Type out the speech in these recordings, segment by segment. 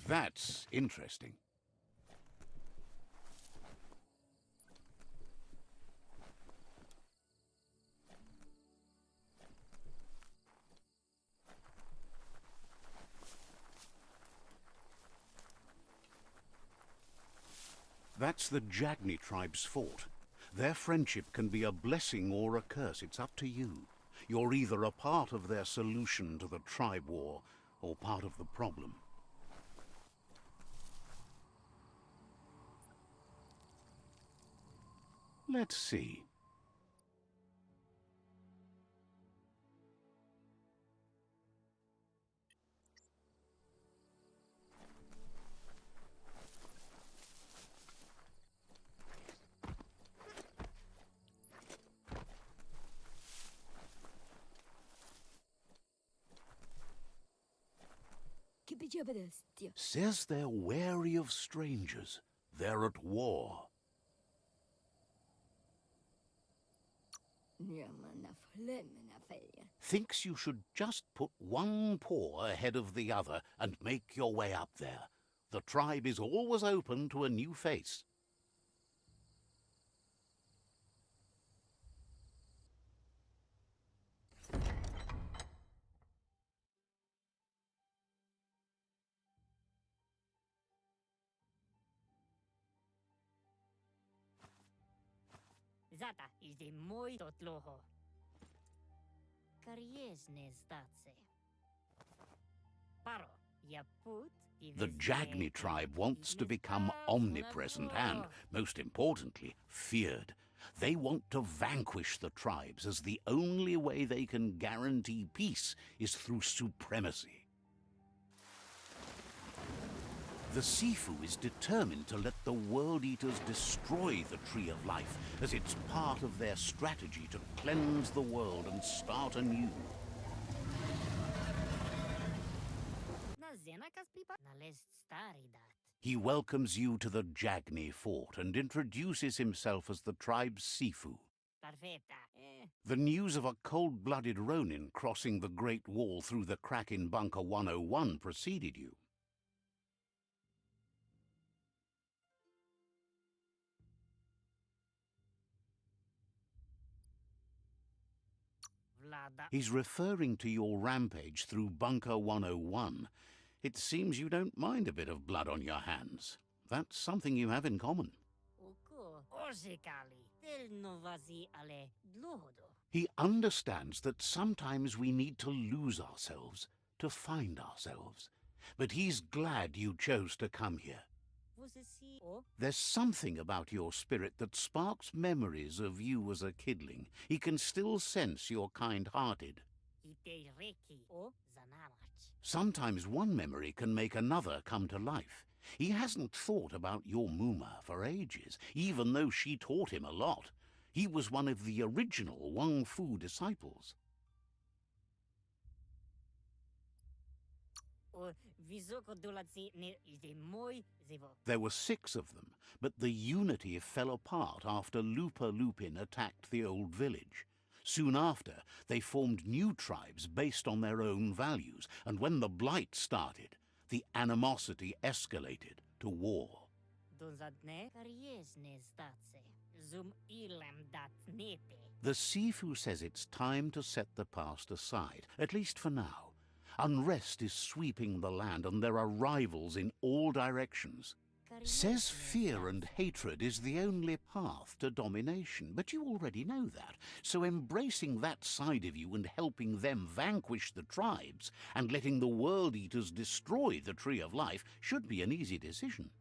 That's interesting. That's the Jagni tribe's fort. Their friendship can be a blessing or a curse. It's up to you. You're either a part of their solution to the tribe war, or part of the problem. Let's see. Says they're wary of strangers. They're at war. Thinks you should just put one paw ahead of the other and make your way up there. The tribe is always open to a new face. Zata is the moi totloho. Kariesne stace. Paro, ya put. The Jagni tribe wants to become omnipresent and, most importantly, feared. They want to vanquish the tribes, as the only way they can guarantee peace is through supremacy. The Sifu is determined to let the World Eaters destroy the Tree of Life, as it's part of their strategy to cleanse the world and start anew. He welcomes you to the Jagni fort and introduces himself as the tribe's Sifu. The news of a cold-blooded Ronin crossing the Great Wall through the crack in Bunker 101 preceded you. He's referring to your rampage through Bunker 101. It seems you don't mind a bit of blood on your hands. That's something you have in common. He understands that sometimes we need to lose ourselves to find ourselves. But he's glad you chose to come here. There's something about your spirit that sparks memories of you as a kidling. He can still sense you're kind-hearted. Sometimes one memory can make another come to life. He hasn't thought about your Muma for ages, even though she taught him a lot. He was one of the original Wang Fu disciples. There were 6 of them, but the unity fell apart after Lupa Lupin attacked the old village. Soon after, they formed new tribes based on their own values, and when the Blight started, the animosity escalated to war. The Sifu says it's time to set the past aside, at least for now. Unrest is sweeping the land, and there are rivals in all directions. Says fear and hatred is the only path to domination, but you already know that. So embracing that side of you and helping them vanquish the tribes and letting the World Eaters destroy the Tree of Life should be an easy decision.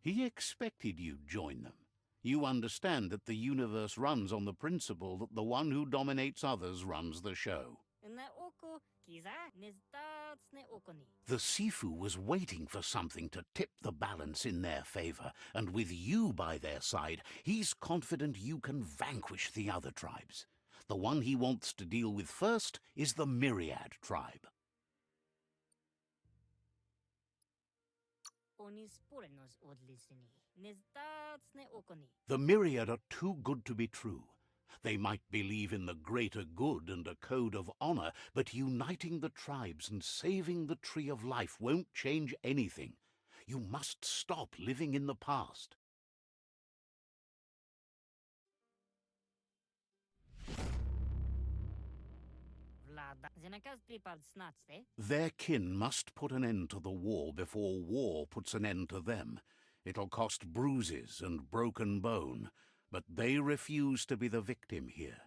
He expected you'd join them. You understand that the universe runs on the principle that the one who dominates others runs the show. Na oko kiza nezdatsne okoni. The Sifu was waiting for something to tip the balance in their favor, and with you by their side, he's confident you can vanquish the other tribes. The one he wants to deal with first is the Myriad tribe. Oni sporenos odlisini. Nezdatsne okoni. The Myriad are too good to be true. They might believe in the greater good and a code of honor, but uniting the tribes and saving the Tree of Life won't change anything. You must stop living in the past. Vlada. Zenakaz pripad snatste. Their kin must put an end to the war before war puts an end to them. It'll cost bruises and broken bone, but they refuse to be the victim here.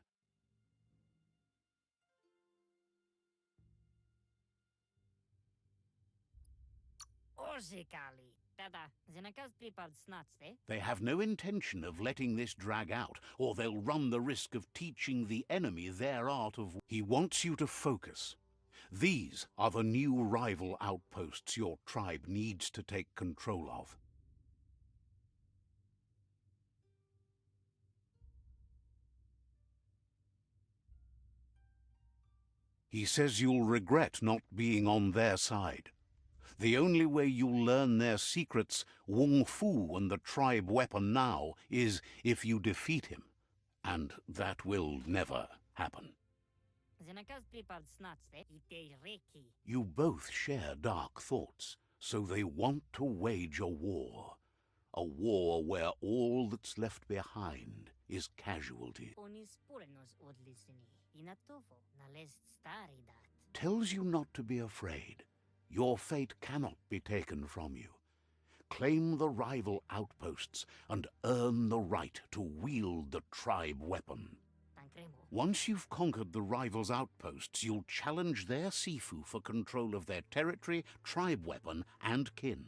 Orzikali. Tada. Zenakaz pripad snatste. They have no intention of letting this drag out, or they'll run the risk of teaching the enemy their art of war. He wants you to focus. These are the new rival outposts your tribe needs to take control of. He says you'll regret not being on their side. The only way you'll learn their secrets, Wung Fu and the tribe weapon now, is if you defeat him. And that will never happen. Zenakaz pripad snatste. Ite reki. You both share dark thoughts, so they want to wage a war. A war where all that's left behind is casualty. Oni sporenos odlisini. Inatovo. Nalest stari dat. Tells you not to be afraid. Your fate cannot be taken from you. Claim the rival outposts and earn the right to wield the tribe weapon. Tankremo. Once you've conquered the rivals' outposts, you'll challenge their Sifu for control of their territory, tribe weapon, and kin.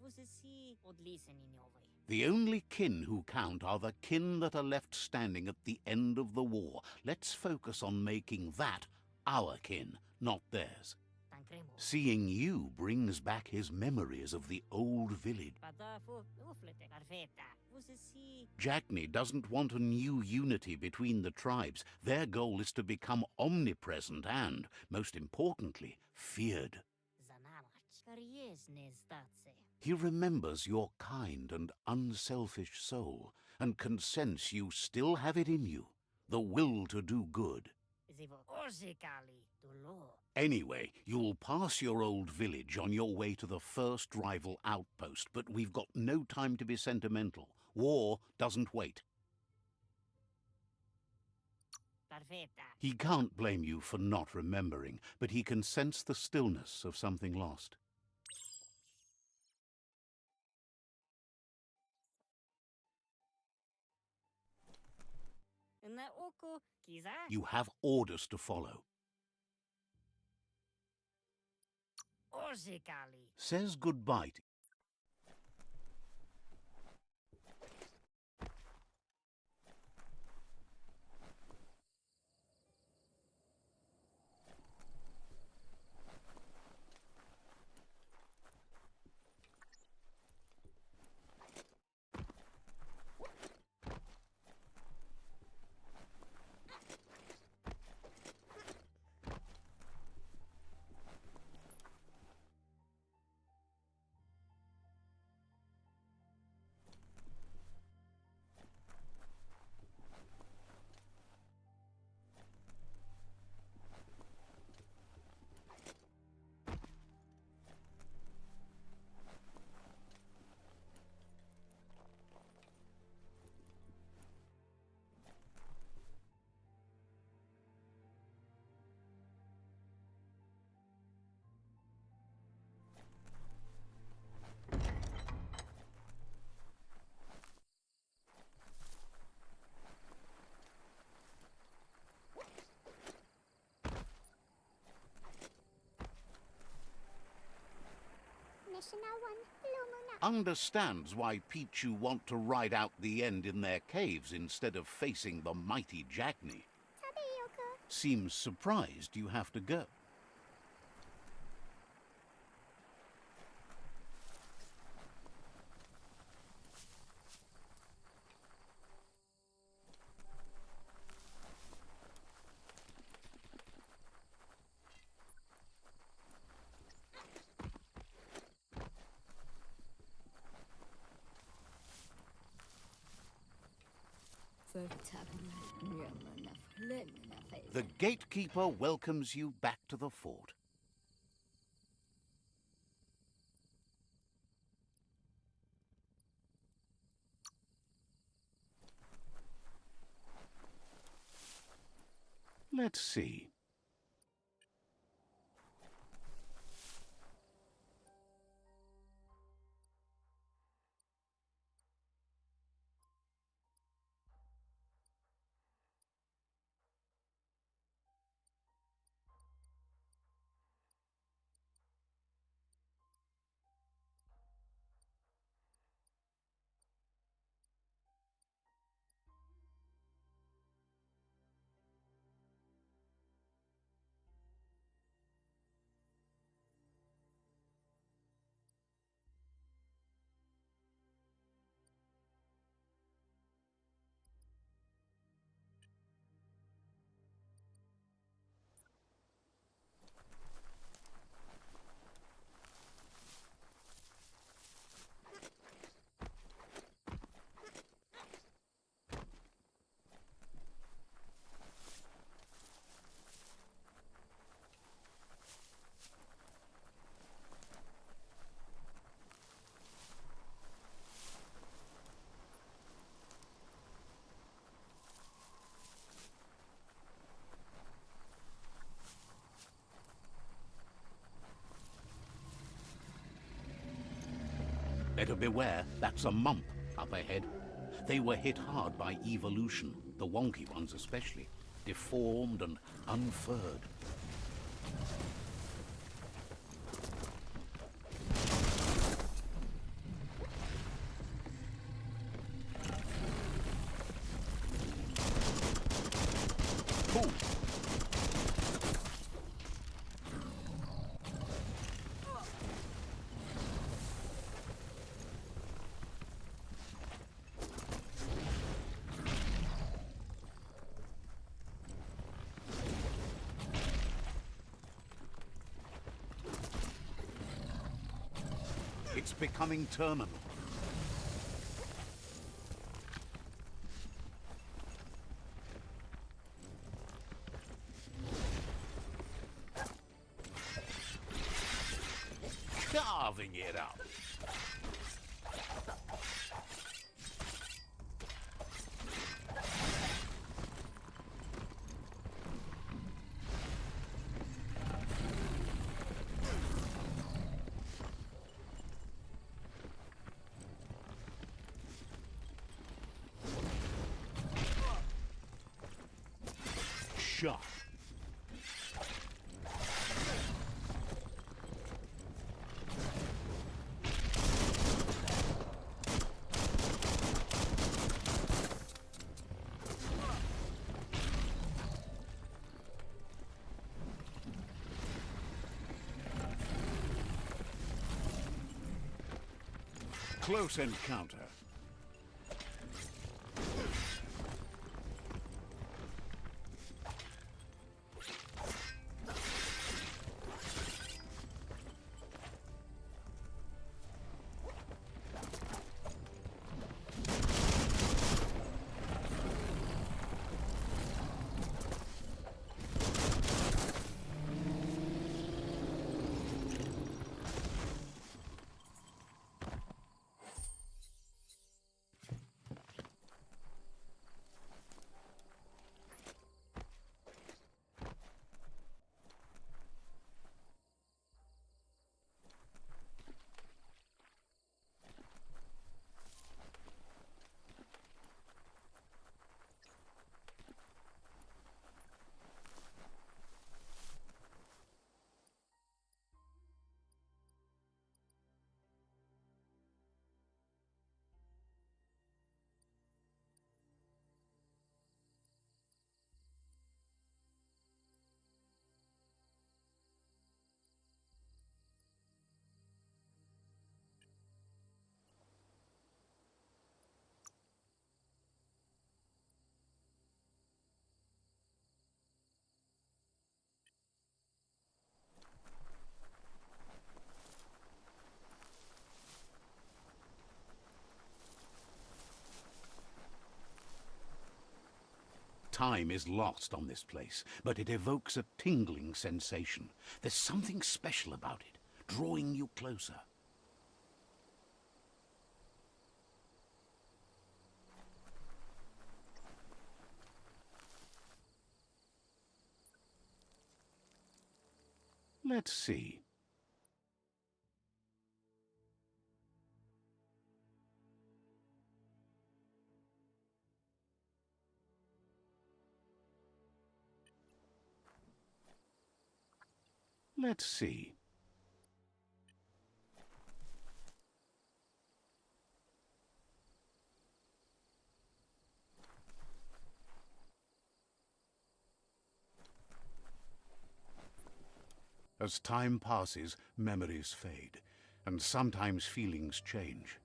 Você si odlisini nyovi. The only kin who count are the kin that are left standing at the end of the war. Let's focus on making that our kin, not theirs. Tankremo. Seeing you brings back his memories of the old village. Padafu. Uflete. Perfetta. Você si. Jackney doesn't want a new unity between the tribes. Their goal is to become omnipresent and, most importantly, feared. Zanamach. Karies nezdatse. He remembers your kind and unselfish soul, and can sense you still have it in you, the will to do good. Zivo. Orzikali. Dolo. Anyway, you'll pass your old village on your way to the first rival outpost, but we've got no time to be sentimental. War doesn't wait. Perfetta. He can't blame you for not remembering, but he can sense the stillness of something lost. Na oko kiza. You have orders to follow. Orzikali. Says goodbye to National 1, Lumuna. understands why Pichu want to ride out the end in their caves instead of facing the mighty Jagni. Seems surprised you have to go. The gatekeeper welcomes you back to the fort. Let's see. Better beware, that's a mump up ahead. They were hit hard by evolution, the wonky ones especially, deformed and unfurred. Cool. It's becoming terminal. Carving it up. Shot. Close encounter. time is lost on this place, but it evokes a tingling sensation. There's something special about it, drawing you closer. Let's see. Let's see. As time passes, memories fade, and sometimes feelings change.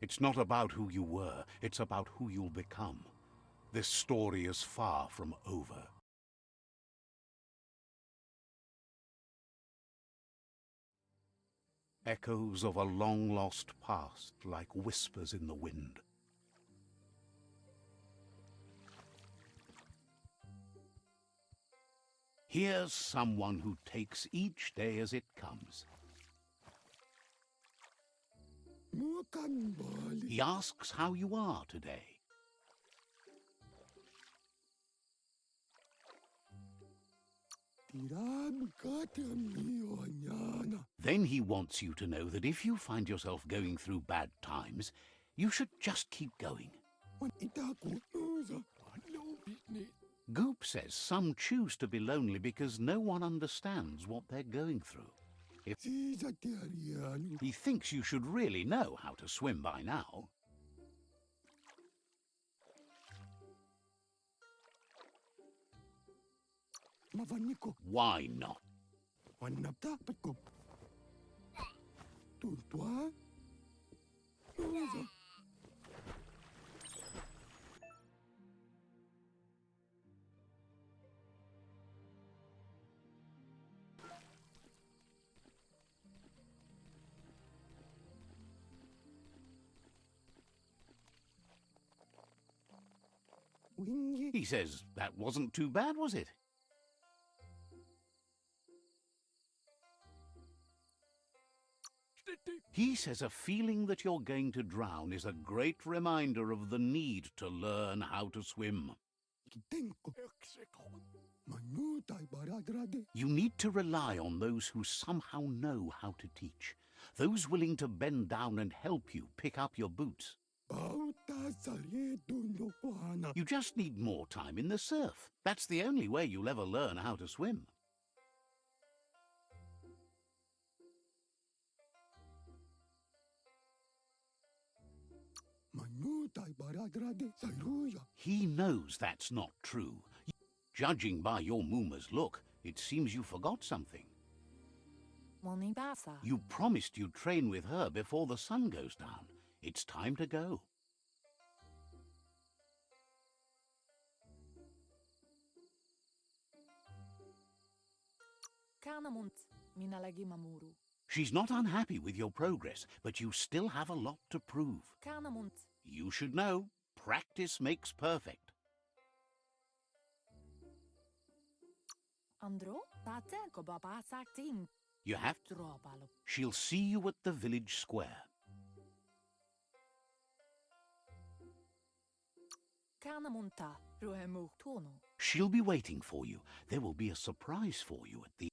It's not about who you were, it's about who you'll become. This story is far from over. Echoes of a long-lost past, like whispers in the wind. Here's someone who takes each day as it comes. He asks how you are today. Then he wants you to know that if you find yourself going through bad times, you should just keep going. Goop says some choose to be lonely because no one understands what they're going through. He thinks you should really know how to swim by now. Why not? He says that wasn't too bad, was it? He says a feeling that you're going to drown is a great reminder of the need to learn how to swim. You need to rely on those who somehow know how to teach, those willing to bend down and help you pick up your boots. You just need more time in the surf. That's the only way you'll ever learn how to swim. He knows that's not true. Judging by your Mooma's look, it seems you forgot something. You promised you'd train with her before the sun goes down. It's time to go. She's not unhappy with your progress, but you still have a lot to prove. You should know, practice makes perfect. You have to. She'll see you at the village square. She'll be waiting for you. There will be a surprise for you at the...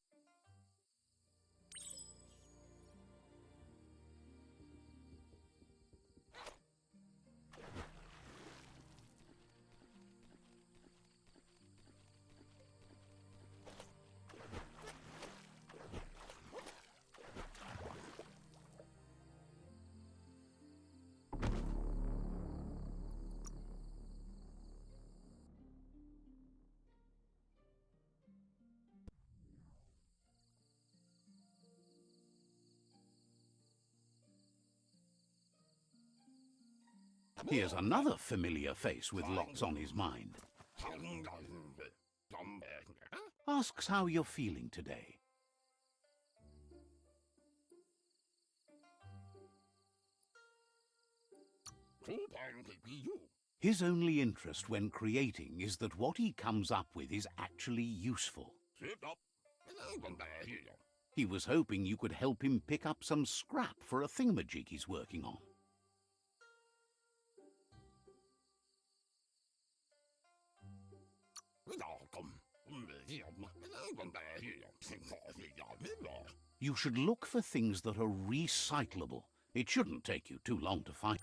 Here's another familiar face with lots on his mind. Asks how you're feeling today. His only interest when creating is that what he comes up with is actually useful. He was hoping you could help him pick up some scrap for a thingamajig he's working on. You should look for things that are recyclable. It shouldn't take you too long to find.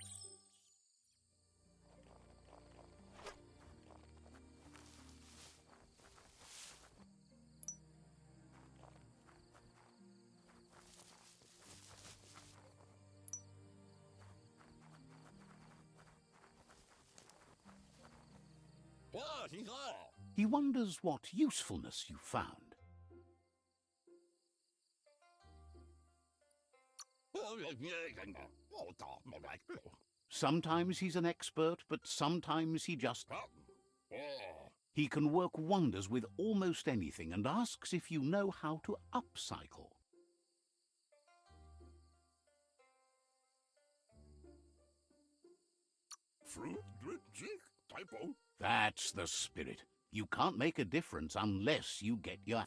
He wonders what usefulness you found. Sometimes he's an expert, but sometimes he just... He can work wonders with almost anything and asks if you know how to upcycle. That's the spirit. You can't make a difference unless you get your...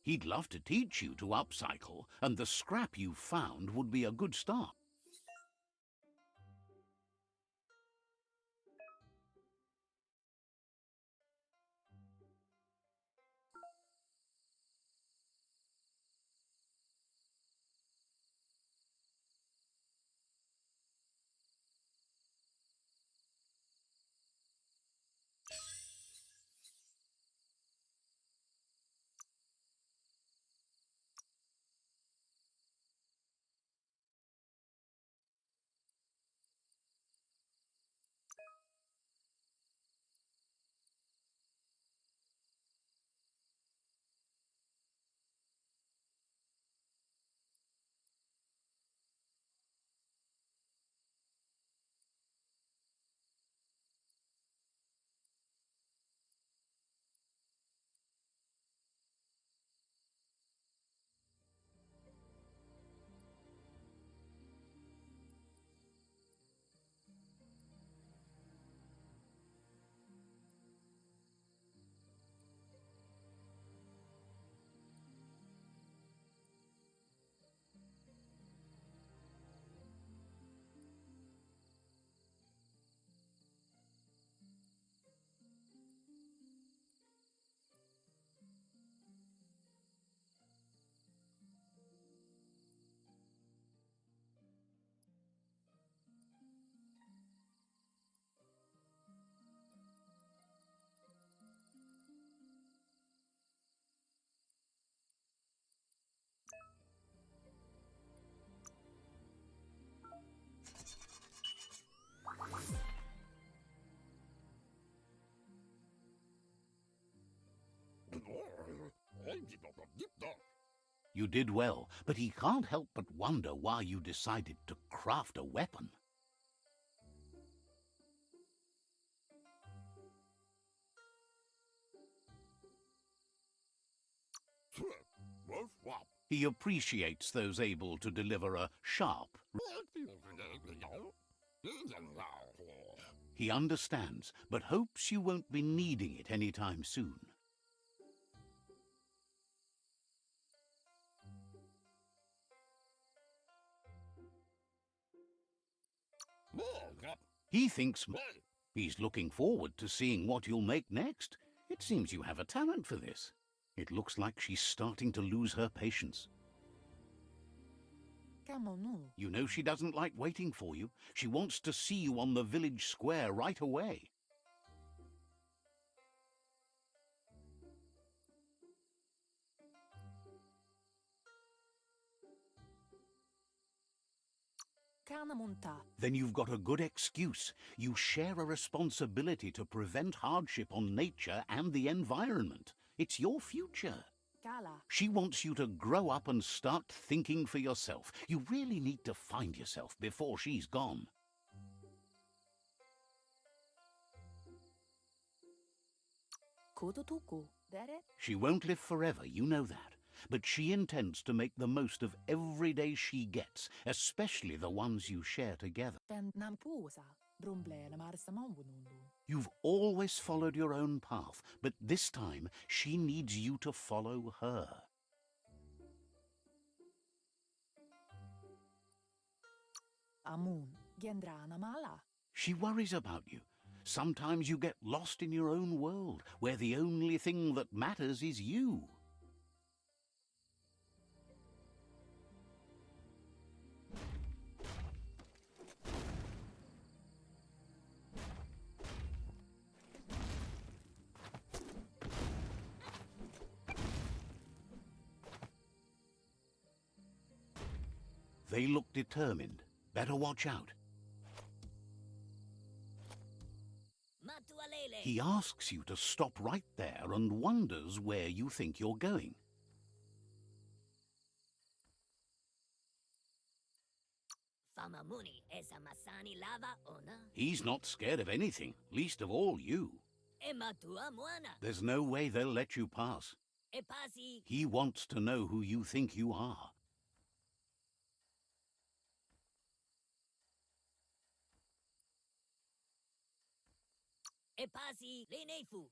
He'd love to teach you to upcycle, and the scrap you found would be a good start. You did well, but he can't help but wonder why you decided to craft a weapon. He appreciates those able to deliver a sharp... He understands, but hopes you won't be needing it anytime soon. He thinks... He's looking forward to seeing what you'll make next. It seems you have a talent for this. It looks like she's starting to lose her patience. You know she doesn't like waiting for you. She wants to see you on the village square right away. Then you've got a good excuse. You share a responsibility to prevent hardship on nature and the environment. It's your future. She wants you to grow up and start thinking for yourself. You really need to find yourself before she's gone. She won't live forever, you know that. but she intends to make the most of every day she gets, especially the ones you share together. You've always followed your own path, but this time she needs you to follow her. She worries about you. Sometimes you get lost in your own world, where the only thing that matters is you. They look determined. Better watch out. He asks you to stop right there and wonders where you think you're going. He's not scared of anything, least of all you. There's no way they'll let you pass. He wants to know who you think you are.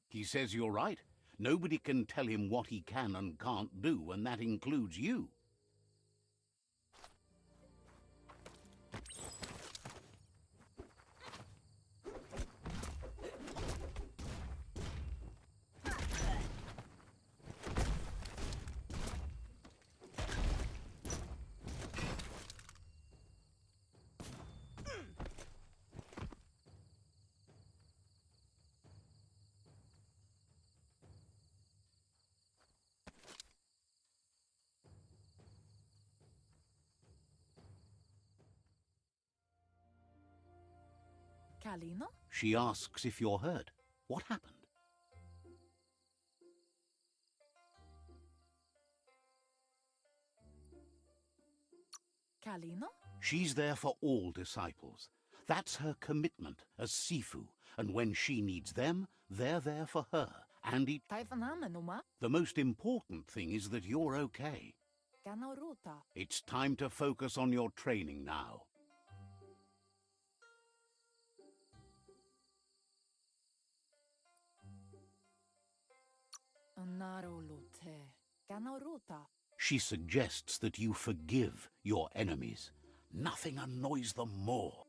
He says you're right. Nobody can tell him what he can and can't do, and that includes you. She asks if you're hurt. What happened? She's there for all disciples. That's her commitment as Sifu, and when she needs them, they're there for her. And the most important thing is that you're okay. It's time to focus on your training now. She suggests that you forgive your enemies. Nothing annoys them more.